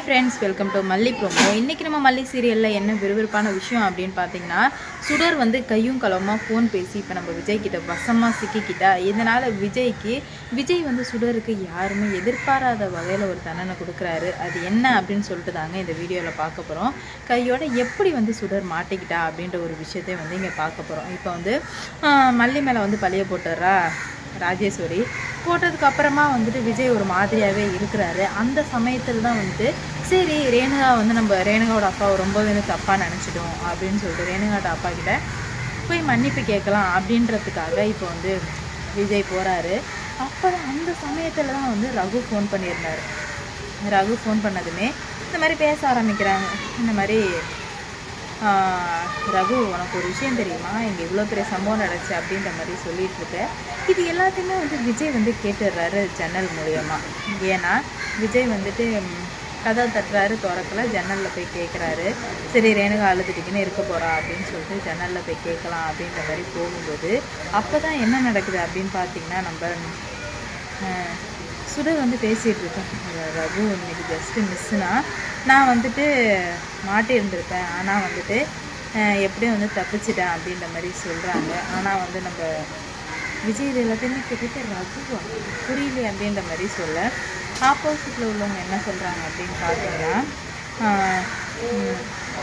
Friends, welcome to மல்லி promo. இன்றைக்கி நம்ம மல்லி சீரியலில் என்ன விறுவிறுப்பான விஷயம் அப்படின்னு பார்த்தீங்கன்னா, சுடர் வந்து கையும் களவுமாக ஃபோன் பேசி இப்போ நம்ம விஜய் கிட்ட வசமாக சிக்கிக்கிட்டா. இதனால் விஜய் வந்து சுடருக்கு யாருமே எதிர்பாராத வகையில் ஒரு தண்டனை கொடுக்குறாரு. அது என்ன அப்படின்னு சொல்லிட்டு தாங்க இந்த வீடியோவில் பார்க்க போகிறோம். கையோட எப்படி வந்து சுடர் மாட்டிக்கிட்டா அப்படின்ற ஒரு விஷயத்தை வந்து இங்கே பார்க்க போகிறோம். இப்போ வந்து மல்லி மேலே வந்து பழிய போட்டுறா ராஜேஸ்வரி. போட்டதுக்கு அப்புறமா வந்துட்டு விஜய் ஒரு மாதிரியாகவே இருக்கிறாரு. அந்த சமயத்தில் தான் வந்துட்டு சரி ரேணுகா வந்து நம்ம ரேணுகாவோட அப்பாவை ரொம்பவே தப்பாக நினச்சிட்டோம் அப்படின்னு சொல்லிட்டு ரேணுகாவோட அப்பா கிட்ட போய் மன்னிப்பு கேட்கலாம் அப்படின்றதுக்காக இப்போ வந்து விஜய் போகிறாரு. அப்போ அந்த சமயத்தில் தான் வந்து ரகு ஃபோன் பண்ணியிருந்தார். ரகு ஃபோன் பண்ணதுமே இந்த மாதிரி பேச ஆரம்பிக்கிறாங்க. இந்த மாதிரி ரகு, உனக்கு ஒரு விஷயம் தெரியுமா, இங்கே இவ்வளோ பெரிய சம்பவம் நடந்துச்சு அப்படின்ற மாதிரி சொல்லிட்டு இருக்க. இது எல்லாத்தையுமே வந்து விஜய் வந்து கேட்டுடுறாரு ஜன்னல் மூலயமா. ஏன்னா விஜய் வந்துட்டு கதவை தட்டுறாரு, திறக்கல. ஜன்னலில் போய் கேட்குறாரு. சரி ரேணுகா அழுதுட்டிங்கன்னு இருக்க போகிறா அப்படின்னு சொல்லிட்டு ஜன்னலில் போய் கேட்கலாம் அப்படின்ற மாதிரி போகும்போது அப்போ தான் என்ன நடக்குது அப்படின்னு பார்த்தீங்கன்னா, நம்ம சுடர் வந்து பேசிகிட்டு இருக்கேன். ரகு இன்னைக்கு ஜஸ்ட்டு மிஸ்ஸுனா நான் வந்துட்டு மாட்டி இருந்திருப்பேன், ஆனால் வந்துட்டு எப்படியும் வந்து தப்பிச்சிட்டேன் அப்படின்ற மாதிரி சொல்கிறாங்க. ஆனால் வந்து நம்ம விஜய் இது எல்லாத்தையுமே கேட்டுட்டு ரகு புரியல அப்படின்ற மாதிரி சொல்ல, ஆப்போசிட்டில் உள்ளவங்க என்ன சொல்கிறாங்க அப்படின்னு பார்த்தீங்கன்னா,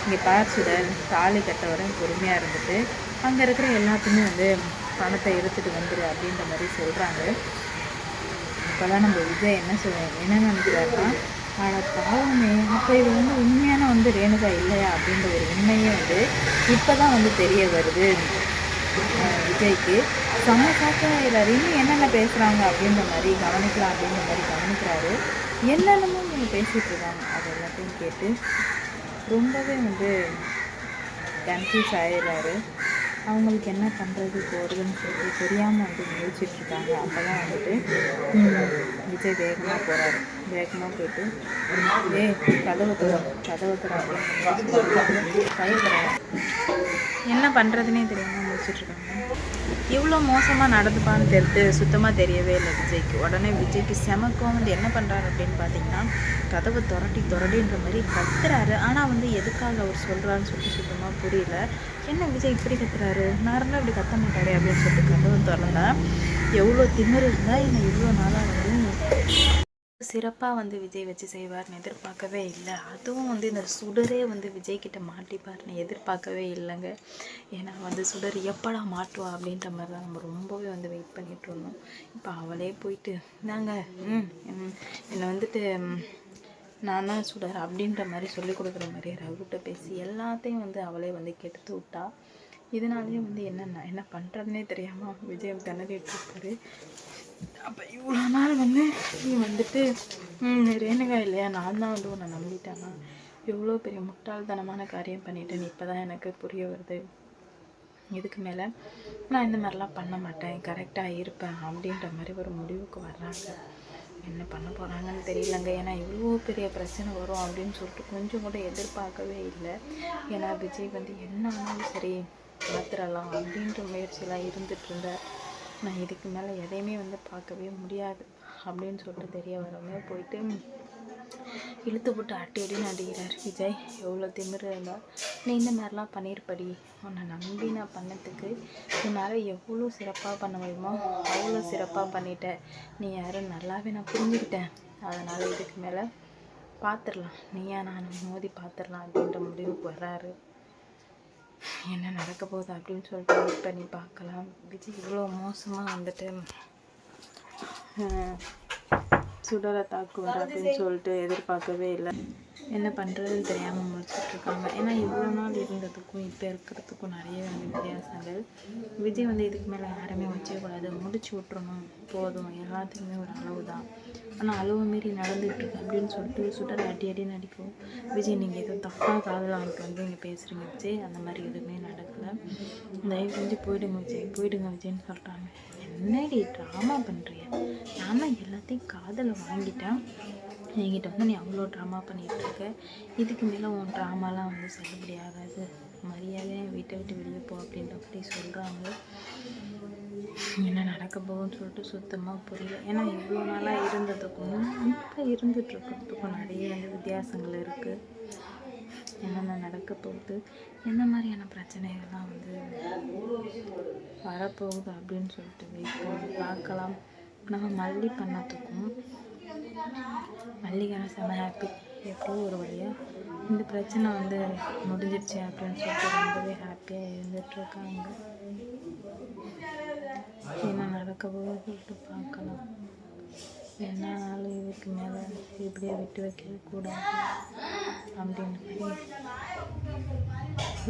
இங்கே பார் சுடர், தாலி கட்ட வரை பொறுமையாக இருந்துட்டு அங்கே இருக்கிற எல்லாத்தையுமே வந்து பணத்தை எடுத்துகிட்டு வந்துடு அப்படின்ற மாதிரி சொல்கிறாங்க. இப்போ தான் நம்ம விஜய் என்ன நினைக்கிறாருன்னா, ஆனால் பாவமே அப்போ இது வந்து உண்மையான வந்து ரேணுகா இல்லையா அப்படின்ற ஒரு உண்மையே வந்து இப்போ தான் வந்து தெரிய வருது விஜய்க்கு. செம்ம சாக்காயிறாரு. இன்னும் என்னென்ன பேசுகிறாங்க அப்படின்ற மாதிரி கவனிக்கலாம் அப்படின்ற மாதிரி கவனிக்கிறாரு. என்னென்னமோ நீங்கள் பேசிகிட்டு இருக்காங்க. அது எல்லாத்தையும் கேட்டு ரொம்பவே வந்து கன்ஃபியூஸ் ஆகிடுறாரு. அவங்களுக்கு என்ன பண்ணுறது போகிறதுன்னு சொல்லிட்டு தெரியாமல் வந்து முயற்சிட்ருக்காங்க. அப்போ தான் வந்துட்டு விஜய் வேகமாக போகிறாரு. வேகமாக போயிட்டு கதவை தர அப்படின்னு பயப்படுறாரு. என்ன பண்ணுறதுனே தெரியாமல் முடிச்சிட்ருக்காங்க. இவ்வளோ மோசமாக நடந்துப்பான்னு தெரிஞ்சு சுத்தமாக தெரியவே இல்லை விஜய்க்கு. உடனே விஜய்க்கு செமக்கம் வந்து என்ன பண்ணுறாரு அப்படின்னு பார்த்தீங்கன்னா, கதவை துரடின்ற மாதிரி கத்துறாரு. ஆனால் வந்து எதுக்காக அவர் சொல்கிறான்னு சொல்லிட்டு சுத்தமாக புரியல. என்ன விஜய் இப்படி கத்துறாரு, நார்மலாக இப்படி கத்த மாட்டாரே அப்படின்னு சொல்லிட்டு கதவை திறந்தா எவ்வளோ திமிரு இருந்தால் என்னை இவ்வளோ நாளாக வந்து சிறப்பாக வந்து விஜய் வச்சு செய்வார்னு எதிர்பார்க்கவே இல்லை. அதுவும் வந்து இந்த சுடரே வந்து விஜய்கிட்ட மாட்டிப்பார்னு எதிர்பார்க்கவே இல்லைங்க. ஏன்னா வந்து சுடர் எப்படா மாட்டுவா அப்படின்ற மாதிரி தான் நம்ம ரொம்பவே வந்து வெயிட் பண்ணிகிட்டு இருந்தோம். இப்போ அவளே போயிட்டு நாங்கள் என்னை வந்துட்டு நான் தான் சுடர் அப்படின்ற மாதிரி சொல்லி கொடுக்குற மாதிரி ரகுட்ட பேசி எல்லாத்தையும் வந்து அவளே வந்து கெடுத்து விட்டா. இதனாலேயே வந்து என்ன பண்ணுறதுனே தெரியாமல் விஜய் திணறிட்டு இருக்காரு. அப்போ இவ்வளோ நாள் வந்து நீ வந்துட்டு ரேணுகா இல்லையா, நான் தான் வந்து உன்னை நம்பிட்டேன்னா எவ்வளோ பெரிய முட்டாள்தனமான காரியம் பண்ணிட்டேன்னு இப்போ தான் எனக்கு புரிய வருது. இதுக்கு மேலே நான் இந்த மாதிரிலாம் பண்ண மாட்டேன், கரெக்டாக இருப்பேன் அப்படின்ற மாதிரி ஒரு முடிவுக்கு வர்றாங்க. என்ன பண்ண போகிறாங்கன்னு தெரியலங்க. ஏன்னா இவ்வளோ பெரிய பிரச்சனை வரும் அப்படின்னு சொல்லிட்டு கொஞ்சம் கூட எதிர்பார்க்கவே இல்லை. ஏன்னா விஜய் வந்து என்ன ஆனாலும் சரி பார்த்துடலாம் அப்படின்ற முயற்சியெலாம் இருந்துகிட்டு இருந்தார். நான் இதுக்கு மேலே எதையுமே வந்து பார்க்கவே முடியாது அப்படின்னு சொல்லிட்டு தெரிய வரவங்க போயிட்டு இழுத்து போட்டு அடின்னு அடிக்கிறார் விஜய். எவ்வளோ திமிரு இருந்தால் நீ இந்த மாதிரிலாம் பண்ணியிருப்படி, உன்னை நம்பி நான் பண்ணதுக்கு உன்னால் எவ்வளோ சிறப்பாக பண்ண முடியுமோ அவ்வளோ சிறப்பாக பண்ணிட்டேன். நீ யாரும் நல்லாவே நான் புரிஞ்சுக்கிட்டேன். அதனால் இதுக்கு மேலே பார்த்துடலாம், நீயா நான் மோதி பார்த்துடலாம் அப்படின்ற முடிவுக்கு வர்றாரு. என்ன நடக்க போகுது அப்படின்னு சொல்லிட்டு வெயிட் பண்ணி பார்க்கலாம். விஜய் இவ்வளோ மோசமாக வந்துட்டு சுடரை தாக்குவார் அப்படின்னு சொல்லிட்டு எதிர்பார்க்கவே இல்லை. என்ன பண்ணுறதுன்னு தெரியாமல் முடிச்சுட்ருக்காங்க. ஏன்னா இவ்வளோ நாள் இருந்ததுக்கும் இப்போ இருக்கிறதுக்கும் நிறைய வந்து வித்தியாசங்கள். விஜய் வந்து இதுக்கு மேலே யாருமே வச்சக்கூடாது, முடிச்சு விட்டுறணும், போதும், எல்லாத்துக்குமே ஒரு அளவு தான். ஆனால் அளவு மீறி நடந்துகிட்ருக்கு அப்படின்னு சொல்லிட்டு சுடரை அடின்னு அடிக்கும். விஜய் நீங்கள் எதுவும் தப்பாக காதல் அவனுக்கு வந்து இங்கே பேசுகிறீங்க விஜய், அந்த மாதிரி எதுவுமே நடக்கலை, தயவு செஞ்சு போயிடுங்க விஜய்ன்னு சொல்கிறாங்க. என்னடி ட்ராமா பண்ணுறிய, நான் எல்லாத்தையும் காதலை வாங்கிட்டேன், என்கிட்ட வந்து நீ அவ்வளோ ட்ராமா பண்ணிகிட்ருக்க, இதுக்கு மேலே உன் ட்ராமாலாம் வந்து செல்லுபடி ஆகாது, மரியாதையாக வீட்டை விட்டு வெளியே போ அப்படின்ற மாதிரி சொல்கிறாங்க. என்ன நடக்க போகுதுன்னு சொல்லிட்டு சுத்தமாக புரியல. ஏன்னா இவ்வளோ நாளாக இருந்ததுக்கும் இப்போ இருந்துகிட்ருக்கிறதுக்கும் நிறைய வித்தியாசங்கள் இருக்குது. என்னென்ன நடக்க போகுது, எந்த மாதிரியான பிரச்சனைகள்லாம் வரப்போகுது அப்படின்னு சொல்லிட்டு வெயிட் பண்ணி பார்க்கலாம். நம்ம மல்லி பண்ணத்துக்கும் மல்லிகான செம ஹாப்பி. எப்போ ஒரு வழியாக இந்த பிரச்சனை முடிஞ்சிடுச்சு அப்படின்னு சொல்லிட்டு ரொம்பவே ஹாப்பியாக இருந்துகிட்ருக்காங்க. என்ன நடக்க போகுதுன்னு சொல்லிட்டு பார்க்கலாம். என்னாலும் இதுக்கு மேலே இப்படியே விட்டு வைக்கக்கூடாது அப்படின்னு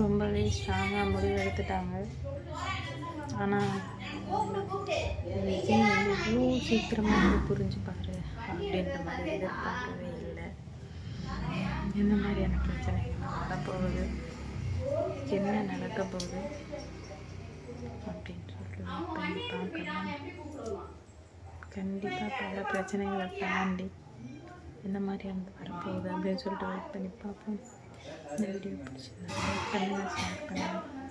ரொம்பவே ஸ்ட்ராங்காக முடிவு எடுத்துட்டாங்க. ஆனால் விஜய் இவ்வளோ சீக்கிரமாக புரிஞ்சுப்பாரு அப்படின்ற மாதிரி எதிர்பார்க்கவே இல்லை. எந்த மாதிரியான பிரச்சனைகள் வரப்போகுது, என்ன நடக்க போகுது அப்படின்னு சொல்லிட்டு பார்க்கலாம். கண்டிப்பாக பல பிரச்சனைகளை தாண்டி எந்த மாதிரியானது வரப்போகுது அப்படின்னு சொல்லிட்டு வெயிட் பண்ணி பார்ப்போம். இந்த வீடியோ பிடிச்சிருந்தா லைக் பண்ணுங்கள், ஷேர் பண்ணுங்கள்.